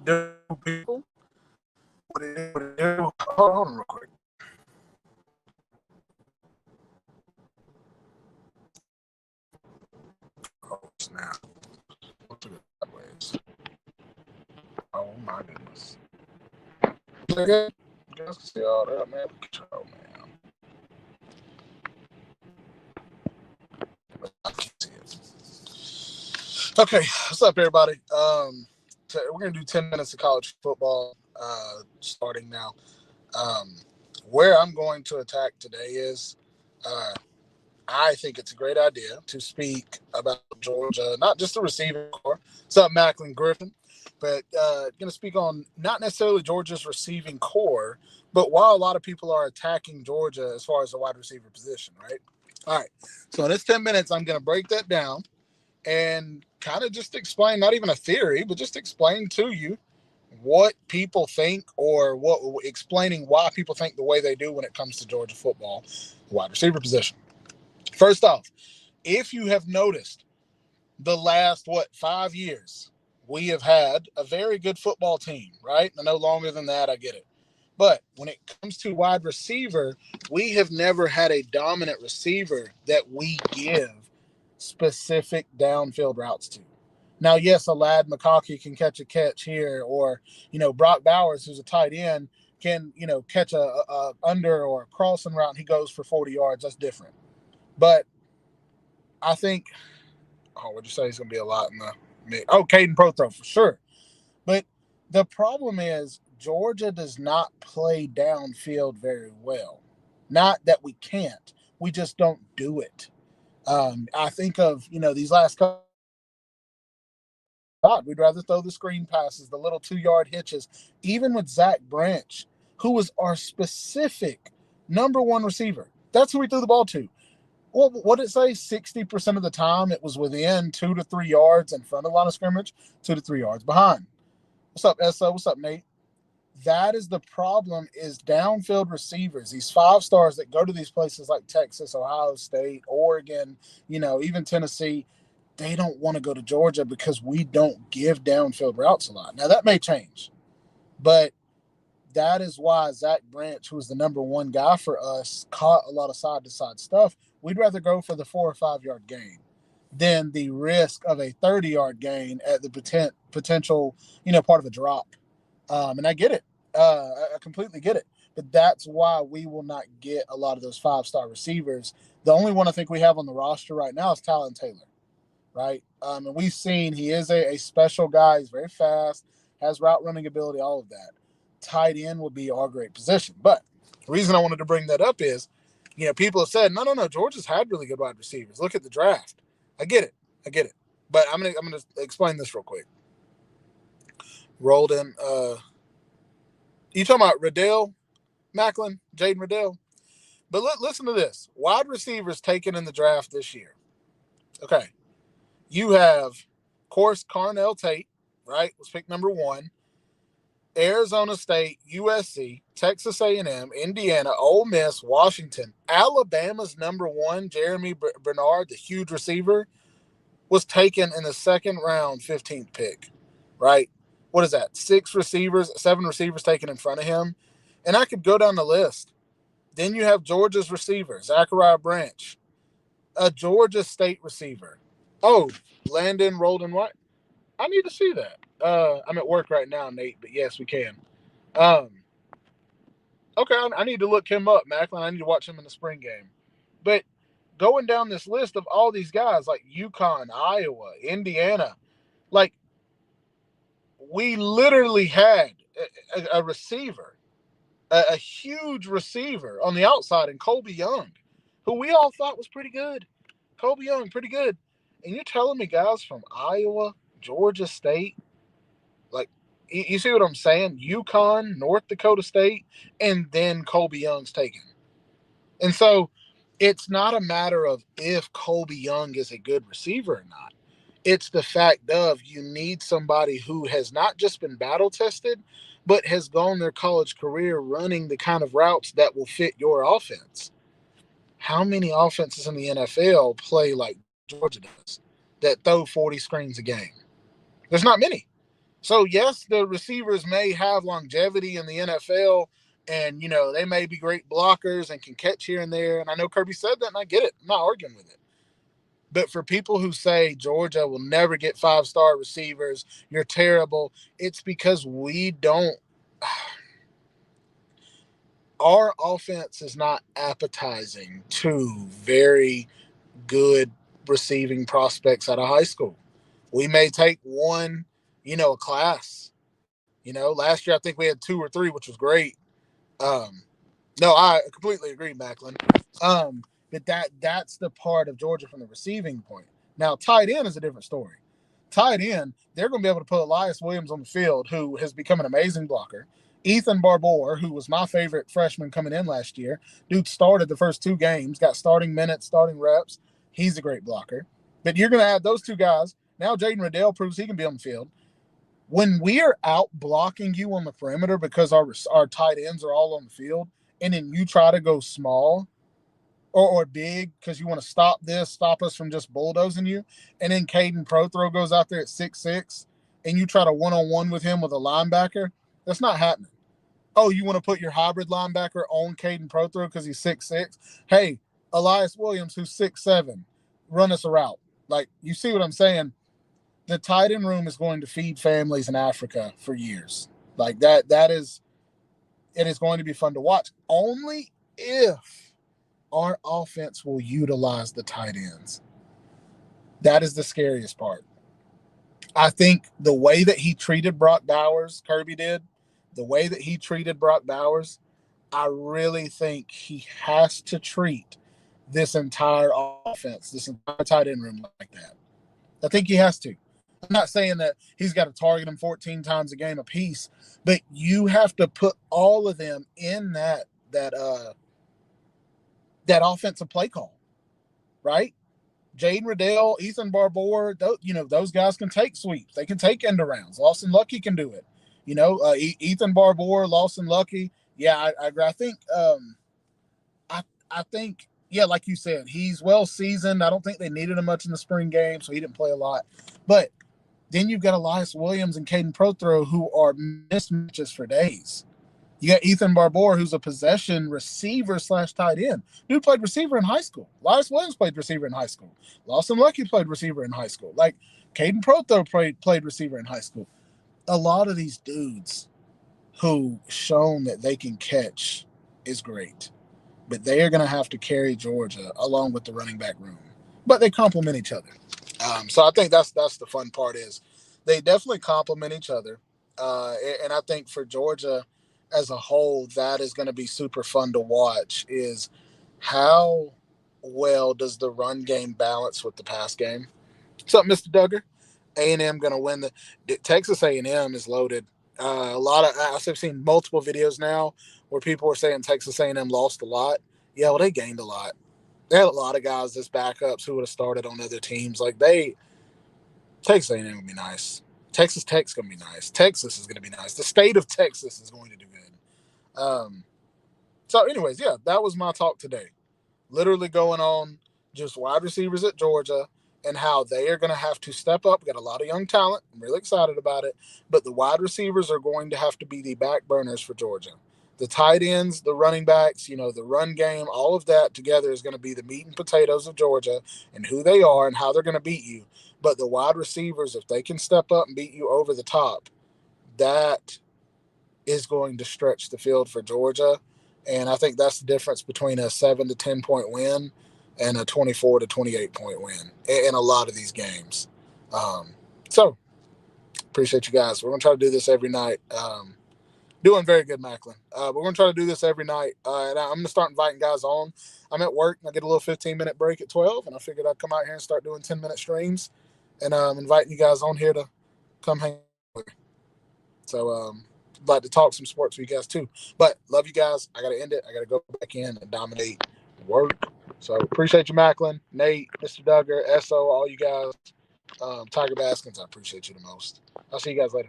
different people. What it do? Hold on real quick. Oh, snap. Oh, my goodness. Okay. You guys can see all that, man. Control, man. I can't see it. Okay, what's up, everybody? We're gonna do 10 minutes of college football, starting now. Where I'm going to attack today is, I think it's a great idea to speak about Georgia, not just the receiving core. What's up, Macklin Griffin? But going to speak on not necessarily Georgia's receiving core, but why a lot of people are attacking Georgia as far as the wide receiver position, right? All right. So in this 10 minutes, I'm going to break that down and kind of just explain, not even a theory, but just explain to you what people think, or explaining why people think the way they do when it comes to Georgia football, wide receiver position. First off, if you have noticed, the last 5 years, we have had a very good football team, right? I know longer than that, I get it. But when it comes to wide receiver, we have never had a dominant receiver that we give specific downfield routes to. Now, yes, a Lad McConkey can catch a catch here, or, Brock Bowers, who's a tight end, can, catch a under or a crossing route and he goes for 40 yards. That's different. But I think, what'd you say? He's going to be a lot in the mid. Oh, Caden Prothro for sure. But the problem is Georgia does not play downfield very well. Not that we can't. We just don't do it. I think of, these last couple. We'd rather throw the screen passes, the little 2-yard hitches, even with Zach Branch, who was our specific number one receiver. That's who we threw the ball to. Well, what did it say? 60% of the time it was within 2 to 3 yards in front of the line of scrimmage, 2 to 3 yards behind. What's up, Esso? What's up, Nate? That is the problem, is downfield receivers, these 5-stars that go to these places like Texas, Ohio State, Oregon, even Tennessee. They don't want to go to Georgia because we don't give downfield routes a lot. Now, that may change, but that is why Zach Branch, who was the number one guy for us, caught a lot of side-to-side stuff. We'd rather go for the 4 or 5 yard gain than the risk of a 30-yard gain at the potential, part of a drop. And I get it. I completely get it. But that's why we will not get a lot of those 5-star receivers. The only one I think we have on the roster right now is Talon Taylor, right? And we've seen he is a special guy. He's very fast, has route running ability, all of that. Tight end would be our great position. But the reason I wanted to bring that up is, people have said, no, Georgia's had really good wide receivers. Look at the draft. I get it. But I'm gonna explain this real quick. Rolled in. You talking about Riddell, Macklin, Jaden Riddell? But listen to this. Wide receivers taken in the draft this year. Okay. You have, of course, Carnell Tate, right? Was picked number 1. Arizona State, USC, Texas A&M, Indiana, Ole Miss, Washington. Alabama's number 1, Jeremy Bernard, the huge receiver, was taken in the second round, 15th pick, right? What is that? 7 receivers taken in front of him. And I could go down the list. Then you have Georgia's receiver, Zachariah Branch, a Georgia State receiver. Oh, Landon Rolden White. I need to see that. I'm at work right now, Nate, but yes, we can. Okay, I need to look him up, Macklin. I need to watch him in the spring game. But going down this list of all these guys like UConn, Iowa, Indiana, like, we literally had a receiver, a huge receiver on the outside in Colby Young, who we all thought was pretty good. Colby Young, pretty good. And you're telling me guys from Iowa, Georgia State, like, you see what I'm saying? UConn, North Dakota State, and then Colby Young's taken. And so it's not a matter of if Colby Young is a good receiver or not. It's the fact of you need somebody who has not just been battle tested, but has gone their college career running the kind of routes that will fit your offense. How many offenses in the NFL play like Georgia does, that throw 40 screens a game? There's not many. So, yes, the receivers may have longevity in the NFL and, they may be great blockers and can catch here and there. And I know Kirby said that, and I get it. I'm not arguing with it. But for people who say Georgia will never get 5-star receivers, you're terrible, it's because we don't. Our offense is not appetizing to very good receiving prospects out of high school. We may take one, a class. Last year I think we had 2 or 3, which was great. No, I completely agree, Macklin. But that's the part of Georgia from the receiving point. Now, tight end is a different story. Tight end, they're going to be able to put Elias Williams on the field, who has become an amazing blocker. Ethan Barbour, who was my favorite freshman coming in last year. Dude started the first 2 games, got starting minutes, starting reps. He's a great blocker. But you're going to add those 2 guys. Now Jaden Riddell proves he can be on the field. When we are out blocking you on the perimeter because our tight ends are all on the field, and then you try to go small or big because you want to stop us from just bulldozing you, and then Caden Prothro goes out there at 6'6", and you try to one-on-one with him with a linebacker, that's not happening. Oh, you want to put your hybrid linebacker on Caden Prothro because he's 6'6"? Hey, Elias Williams, who's 6'7", run us a route. Like, you see what I'm saying? The tight end room is going to feed families in Africa for years. Like that is, it is going to be fun to watch. Only if our offense will utilize the tight ends. That is the scariest part. I think the way that he treated Brock Bowers, Kirby did, the way that he treated Brock Bowers, I really think he has to treat this entire offense, this entire tight end room like that. I think he has to. I'm not saying that he's got to target them 14 times a game apiece, but you have to put all of them in that offensive play call, right? Jaden Riddell, Ethan Barbour, those guys can take sweeps. They can take end arounds. Lawson Lucky can do it. Ethan Barbour, Lawson Lucky. Yeah, I agree. I think, yeah, like you said, he's well seasoned. I don't think they needed him much in the spring game, so he didn't play a lot. But then you've got Elias Williams and Caden Prothro, who are mismatches for days. You got Ethan Barbour, who's a possession receiver / tight end. Dude played receiver in high school. Elias Williams played receiver in high school. Lawson Lucky played receiver in high school. Like, Caden Prothro played receiver in high school. A lot of these dudes who shown that they can catch is great. But they are going to have to carry Georgia along with the running back room. But they complement each other. So I think that's the fun part is they definitely complement each other. And I think for Georgia as a whole, that is going to be super fun to watch is how well does the run game balance with the pass game? What's up, Mr. Duggar? A&M going to win the Texas A&M is loaded. I've seen multiple videos now where people are saying Texas A&M lost a lot. Yeah, well, they gained a lot. They had a lot of guys as backups who would have started on other teams. Like Texas A&M would be nice. Texas Tech's going to be nice. Texas is going to be nice. The state of Texas is going to do good. So anyways, yeah, that was my talk today. Literally going on just wide receivers at Georgia and how they are going to have to step up. We got a lot of young talent. I'm really excited about it. But the wide receivers are going to have to be the back burners for Georgia. The tight ends, the running backs, the run game, all of that together is going to be the meat and potatoes of Georgia and who they are and how they're going to beat you. But the wide receivers, if they can step up and beat you over the top, that is going to stretch the field for Georgia. And I think that's the difference between a 7 to 10 point win and a 24 to 28 point win in a lot of these games. So appreciate you guys. We're going to try to do this every night. Doing very good, Macklin. We're going to try to do this every night. And I'm going to start inviting guys on. I'm at work and I get a little 15-minute break at 12. And I figured I'd come out here and start doing 10-minute streams and inviting you guys on here to come hang with me. So I'd like to talk some sports with you guys too. But love you guys. I got to end it. I got to go back in and dominate work. So appreciate you, Macklin, Nate, Mr. Duggar, SO, all you guys. Tiger Baskins, I appreciate you the most. I'll see you guys later.